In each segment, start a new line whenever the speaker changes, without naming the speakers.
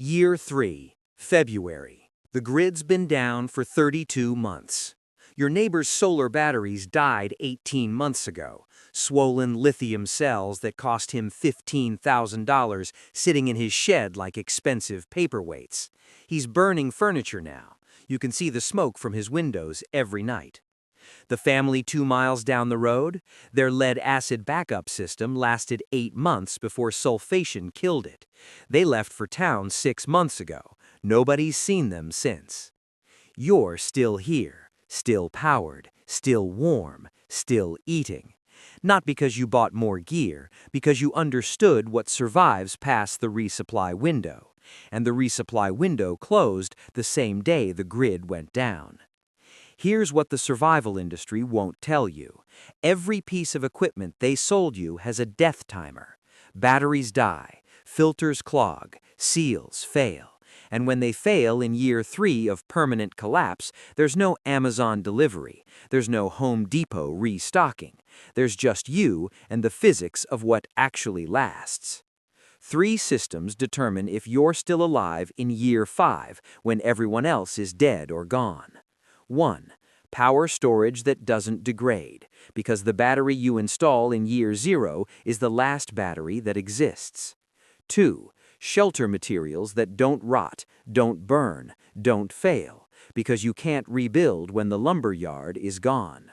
Year 3, February. The grid's been down for 32 months. Your neighbor's solar batteries died 18 months ago, swollen lithium cells that cost him $15,000 sitting in his shed like expensive paperweights. He's burning furniture now. You can see the smoke from his windows every night. The family 2 miles down the road, their lead-acid backup system lasted 8 months before sulfation killed it. They left for town 6 months ago. Nobody's seen them since. You're still here, still powered, still warm, still eating. Not because you bought more gear, because you understood what survives past the resupply window. And the resupply window closed the same day the grid went down. Here's what the survival industry won't tell you. Every piece of equipment they sold you has a death timer. Batteries die, filters clog, seals fail. And when they fail in year 3 of permanent collapse, there's no Amazon delivery. There's no Home Depot restocking. There's just you and the physics of what actually lasts. 3 systems determine if you're still alive in year 5 when everyone else is dead or gone. 1. Power storage that doesn't degrade, because the battery you install in year 0 is the last battery that exists. 2. Shelter materials that don't rot, don't burn, don't fail, because you can't rebuild when the lumber yard is gone.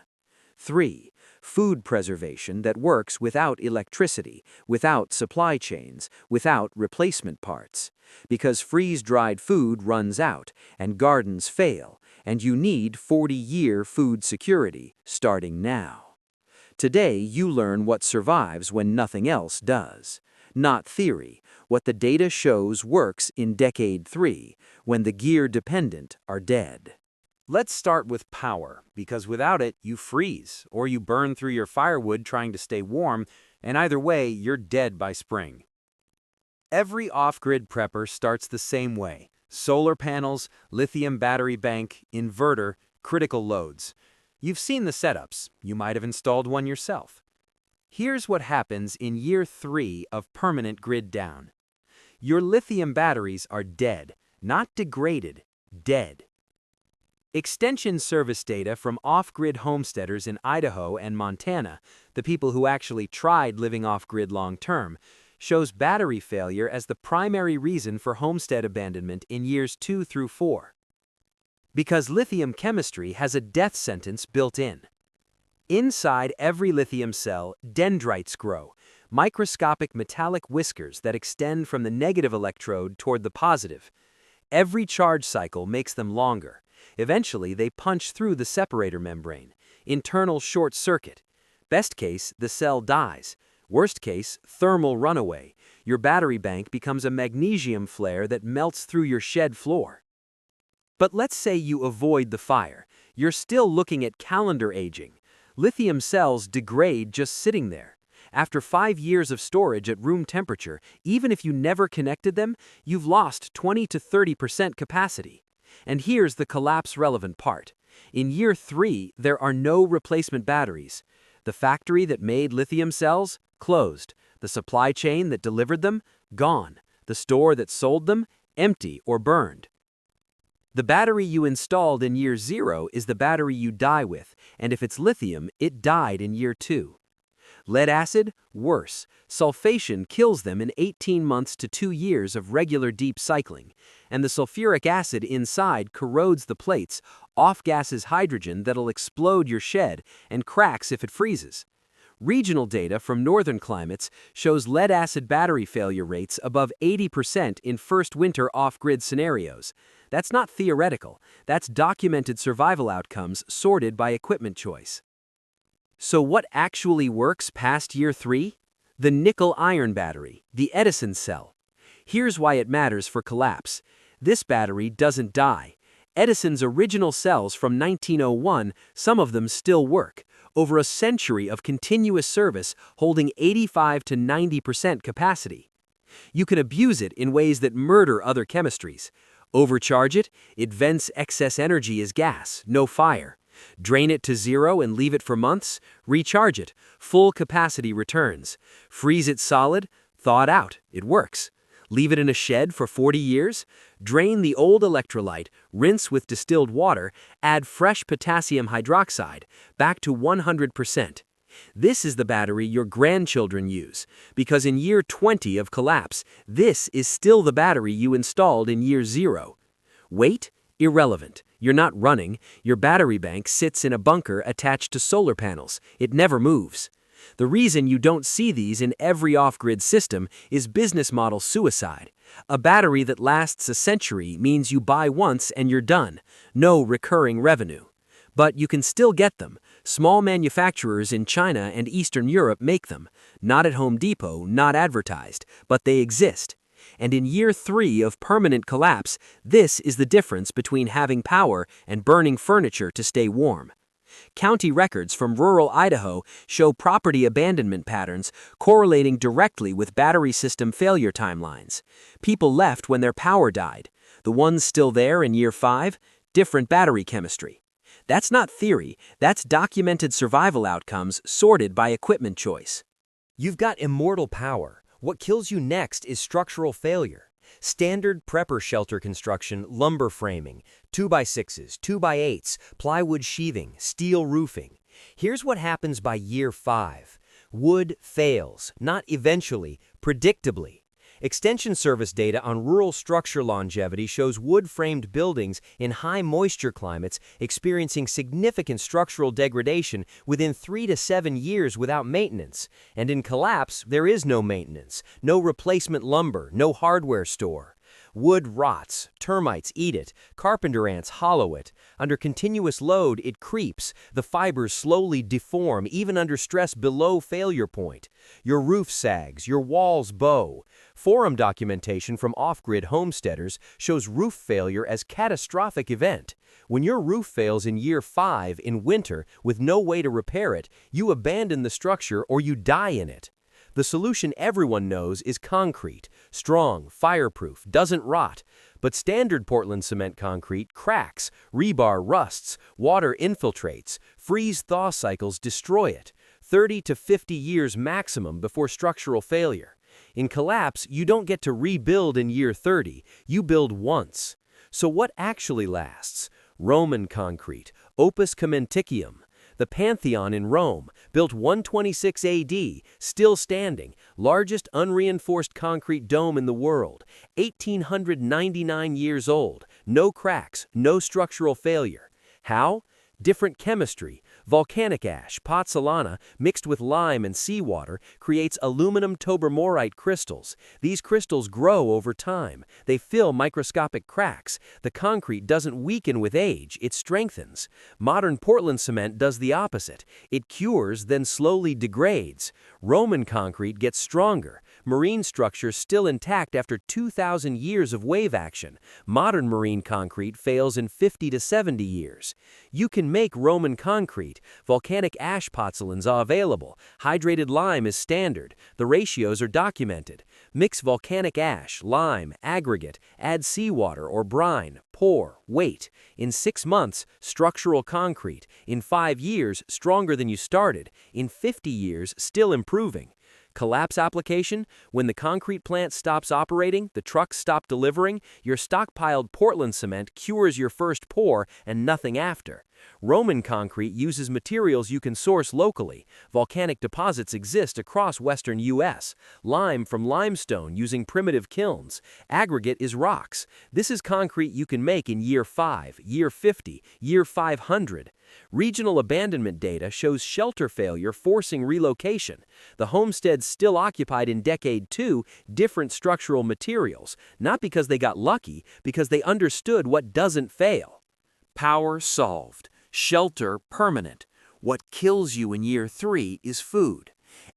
3. Food preservation that works without electricity, without supply chains, without replacement parts, because freeze-dried food runs out and gardens fail, and you need 40-year food security starting now. Today, you learn what survives when nothing else does. Not theory, what the data shows works in decade 3, when the gear-dependent are dead.
Let's start with power, because without it, you freeze, or you burn through your firewood trying to stay warm, and either way, you're dead by spring. Every off-grid prepper starts the same way. Solar panels, lithium battery bank, inverter, critical loads. You've seen the setups. You might have installed one yourself. Here's what happens in year 3 of permanent grid down. Your lithium batteries are dead, not degraded, dead. Extension service data from off-grid homesteaders in Idaho and Montana, the people who actually tried living off-grid long-term, shows battery failure as the primary reason for homestead abandonment in years 2 through 4. Because lithium chemistry has a death sentence built in. Inside every lithium cell, dendrites grow, microscopic metallic whiskers that extend from the negative electrode toward the positive. Every charge cycle makes them longer. Eventually, they punch through the separator membrane. Internal short circuit. Best case, the cell dies. Worst case, thermal runaway. Your battery bank becomes a magnesium flare that melts through your shed floor. But let's say you avoid the fire. You're still looking at calendar aging. Lithium cells degrade just sitting there. After 5 years of storage at room temperature, even if you never connected them, you've lost 20 to 30% capacity. And here's the collapse-relevant part. In year 3, there are no replacement batteries. The factory that made lithium cells? Closed. The supply chain that delivered them? Gone. The store that sold them? Empty or burned. The battery you installed in year 0 is the battery you die with, and if it's lithium, it died in year 2. Lead acid? Worse. Sulfation kills them in 18 months to 2 years of regular deep cycling, and the sulfuric acid inside corrodes the plates, off-gases hydrogen that'll explode your shed and cracks if it freezes. Regional data from northern climates shows lead-acid battery failure rates above 80% in first winter off-grid scenarios. That's not theoretical, that's documented survival outcomes sorted by equipment choice. So what actually works past year 3? The nickel-iron battery, the Edison cell. Here's why it matters for collapse. This battery doesn't die. Edison's original cells from 1901, some of them still work. Over a century of continuous service holding 85 to 90% capacity. You can abuse it in ways that murder other chemistries. Overcharge it, it vents excess energy as gas, no fire. Drain it to 0 and leave it for months, recharge it, full capacity returns. Freeze it solid, thaw it out, it works. Leave it in a shed for 40 years? Drain the old electrolyte, rinse with distilled water, add fresh potassium hydroxide, back to 100%. This is the battery your grandchildren use, because in year 20 of collapse, this is still the battery you installed in year 0. Weight? Irrelevant. You're not running. Your battery bank sits in a bunker attached to solar panels. It never moves. The reason you don't see these in every off-grid system is business model suicide. A battery that lasts a century means you buy once and you're done. No recurring revenue. But you can still get them. Small manufacturers in China and Eastern Europe make them. Not at Home Depot, not advertised, but they exist. And in year 3 of permanent collapse, this is the difference between having power and burning furniture to stay warm. County records from rural Idaho show property abandonment patterns correlating directly with battery system failure timelines. People left when their power died. The ones still there in year 5, different battery chemistry. That's not theory, that's documented survival outcomes sorted by equipment choice.
You've got immortal power. What kills you next is structural failure. Standard prepper shelter construction, lumber framing, 2x6s, 2x8s, plywood sheathing, steel roofing. Here's what happens by year 5. Wood fails, not eventually, predictably. Extension Service data on rural structure longevity shows wood-framed buildings in high moisture climates experiencing significant structural degradation within 3 to 7 years without maintenance. And in collapse, there is no maintenance, no replacement lumber, no hardware store. Wood rots, termites eat it, carpenter ants hollow it. Under continuous load, it creeps. The fibers slowly deform, even under stress below failure point. Your roof sags, your walls bow. Forum documentation from off-grid homesteaders shows roof failure as catastrophic event. When your roof fails in year 5 in winter with no way to repair it, you abandon the structure or you die in it. The solution everyone knows is concrete. Strong, fireproof, doesn't rot. But standard Portland cement concrete cracks, rebar rusts, water infiltrates, freeze-thaw cycles destroy it. 30 to 50 years maximum before structural failure. In collapse, you don't get to rebuild in year 30, you build once. So what actually lasts? Roman concrete, opus cementicium. The Pantheon in Rome, built 126 AD, still standing, largest unreinforced concrete dome in the world, 1,899 years old, no cracks, no structural failure. How? Different chemistry. Volcanic ash, pozzolana, mixed with lime and seawater, creates aluminum tobermorite crystals. These crystals grow over time. They fill microscopic cracks. The concrete doesn't weaken with age, it strengthens. Modern Portland cement does the opposite. It cures, then slowly degrades. Roman concrete gets stronger. Marine structures still intact after 2,000 years of wave action. Modern marine concrete fails in 50 to 70 years. You can make Roman concrete. Volcanic ash pozzolans are available. Hydrated lime is standard. The ratios are documented. Mix volcanic ash, lime, aggregate, add seawater or brine, pour, wait. In 6 months, structural concrete. In 5 years, stronger than you started. In 50 years, still improving. Collapse application? When the concrete plant stops operating, the trucks stop delivering, your stockpiled Portland cement cures your first pour and nothing after. Roman concrete uses materials you can source locally. Volcanic deposits exist across western U.S. Lime from limestone using primitive kilns. Aggregate is rocks. This is concrete you can make in year 5, year 50, year 500. Regional abandonment data shows shelter failure forcing relocation. The homesteads still occupied in decade 2 different structural materials, not because they got lucky, because they understood what doesn't fail. Power solved. Shelter permanent. What kills you in year 3 is food.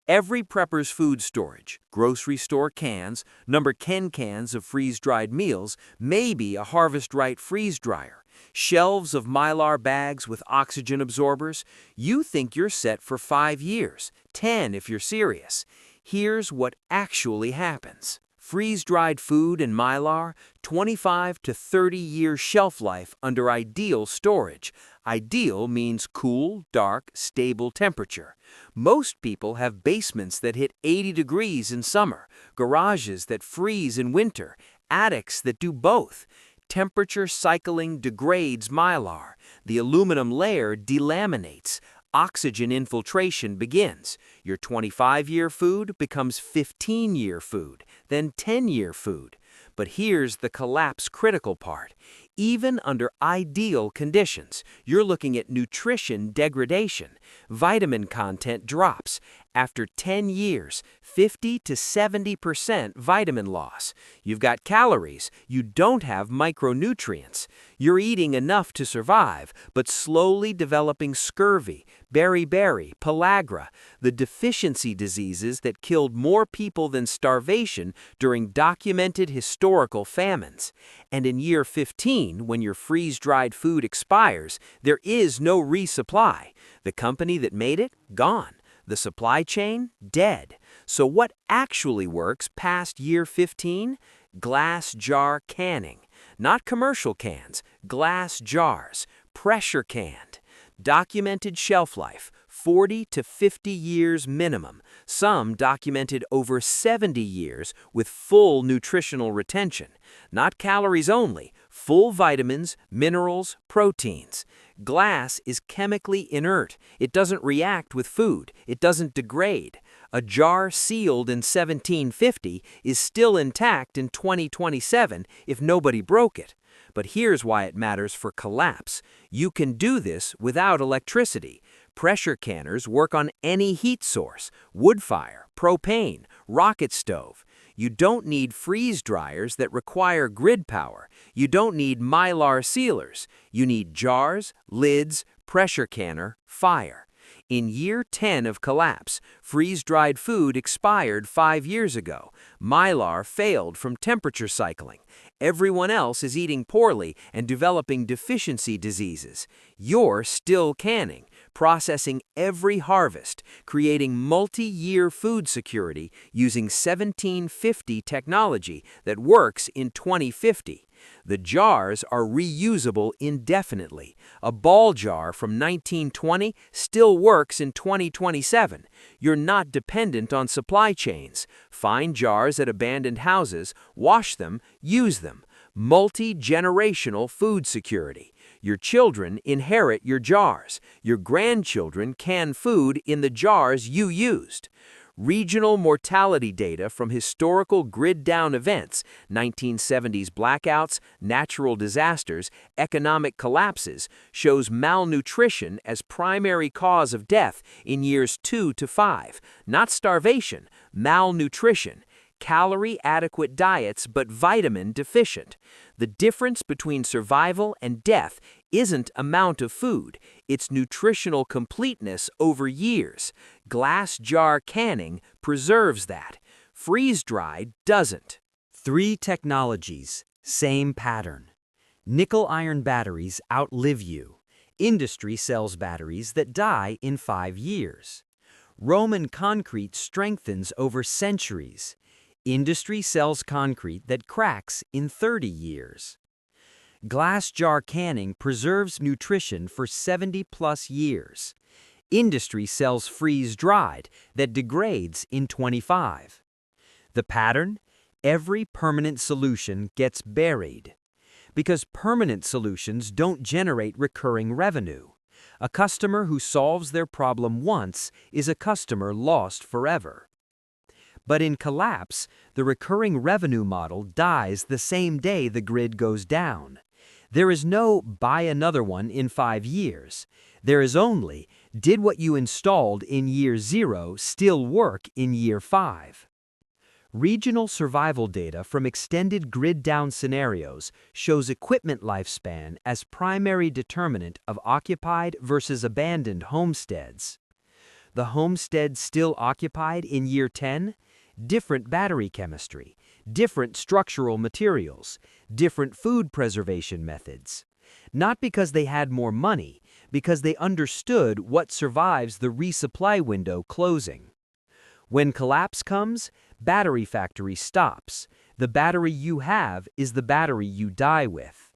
Every prepper's food storage, grocery store cans, number 10 cans of freeze-dried meals, maybe a Harvest Right freeze dryer, shelves of Mylar bags with oxygen absorbers. You think you're set for 5 years, 10 if you're serious. Here's what actually happens.
Freeze-dried food and Mylar, 25 to 30-year shelf life under ideal storage. Ideal means cool, dark, stable temperature. Most people have basements that hit 80 degrees in summer, garages that freeze in winter, attics that do both. Temperature cycling degrades Mylar. The aluminum layer delaminates. Oxygen infiltration begins. Your 25-year food becomes 15-year food, then 10-year food. But here's the collapse critical part. Even under ideal conditions, you're looking at nutrition degradation. Vitamin content drops. After 10 years, 50 to 70% vitamin loss. You've got calories, you don't have micronutrients. You're eating enough to survive, but slowly developing scurvy, beriberi, pellagra, the deficiency diseases that killed more people than starvation during documented historical famines. And in year 15, when your freeze-dried food expires, there is no resupply. The company that made it, gone. The supply chain, dead. So what actually works past year 15? Glass jar canning. Not commercial cans, glass jars, pressure canned. Documented shelf life, 40 to 50 years minimum. Some documented over 70 years with full nutritional retention. Not calories only, full vitamins, minerals, proteins. Glass is chemically inert. It doesn't react with food. It doesn't degrade. A jar sealed in 1750 is still intact in 2027 if nobody broke it. But here's why it matters for collapse. You can do this without electricity. Pressure canners work on any heat source, wood fire, propane, rocket stove. You don't need freeze dryers that require grid power. You don't need Mylar sealers. You need jars, lids, pressure canner, fire. In year 10 of collapse, freeze-dried food expired 5 years ago. Mylar failed from temperature cycling. Everyone else is eating poorly and developing deficiency diseases. You're still canning, processing every harvest, creating multi-year food security using 1750 technology that works in 2050. The jars are reusable indefinitely. A ball jar from 1920 still works in 2027. You're not dependent on supply chains. Find jars at abandoned houses, wash them, use them. Multi-generational food security. Your children inherit your jars. Your grandchildren can food in the jars you used. Regional mortality data from historical grid-down events, 1970s blackouts, natural disasters, economic collapses, shows malnutrition as primary cause of death in years 2 to 5. Not starvation, malnutrition. Calorie-adequate diets but vitamin deficient. The difference between survival and death isn't amount of food, it's nutritional completeness over years. Glass jar canning preserves that. Freeze-dried doesn't.
3 technologies, same pattern. Nickel-iron batteries outlive you. Industry sells batteries that die in 5 years. Roman concrete strengthens over centuries. Industry sells concrete that cracks in 30 years. Glass jar canning preserves nutrition for 70+ years. Industry sells freeze-dried that degrades in 25. The pattern? Every permanent solution gets buried. Because permanent solutions don't generate recurring revenue. A customer who solves their problem once is a customer lost forever. But in collapse, the recurring revenue model dies the same day the grid goes down. There is no buy another one in 5 years. There is only, did what you installed in year 0 still work in year 5? Regional survival data from extended grid-down scenarios shows equipment lifespan as primary determinant of occupied versus abandoned homesteads. The homestead still occupied in year 10? Different battery chemistry, different structural materials, different food preservation methods. Not because they had more money, because they understood what survives the resupply window closing. When collapse comes, battery factory stops.
The battery you have is the battery you die with.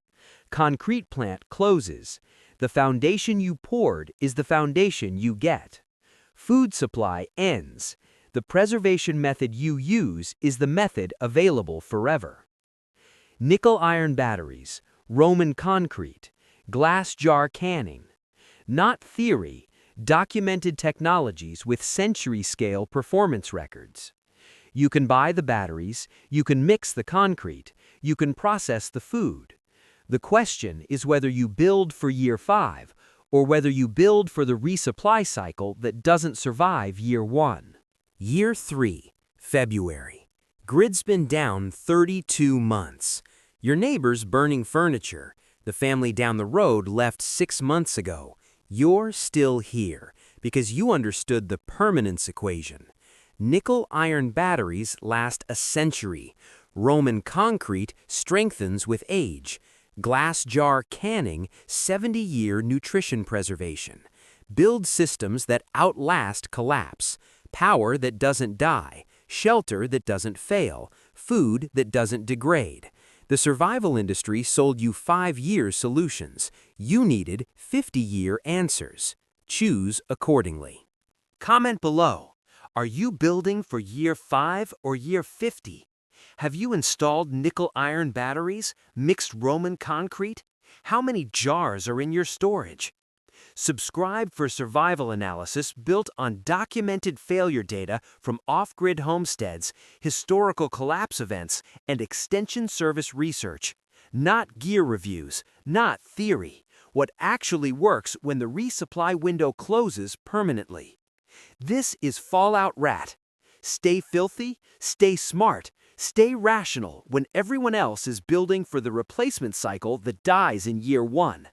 Concrete plant closes. The foundation you poured is the foundation you get. Food supply ends. The preservation method you use is the method available forever. Nickel-iron batteries, Roman concrete, glass jar canning. Not theory, documented technologies with century-scale performance records. You can buy the batteries, you can mix the concrete, you can process the food. The question is whether you build for year 5 or whether you build for the resupply cycle that doesn't survive year 1.
Year 3, February. Grid's been down 32 months. Your neighbor's burning furniture. The family down the road left 6 months ago. You're still here because you understood the permanence equation. Nickel-iron batteries last a century. Roman concrete strengthens with age. Glass jar canning, 70-year nutrition preservation. Build systems that outlast collapse. Power that doesn't die. Shelter that doesn't fail. Food that doesn't degrade. The survival industry sold you 5-year solutions. You needed 50-year answers. Choose accordingly. Comment below. Are you building for year 5 or year 50? Have you installed nickel-iron batteries, mixed Roman concrete? How many jars are in your storage? Subscribe for survival analysis built on documented failure data from off-grid homesteads, historical collapse events, and extension service research. Not gear reviews, not theory. What actually works when the resupply window closes permanently. This is Fallout Rat. Stay filthy, stay smart, stay rational when everyone else is building for the replacement cycle that dies in year 1.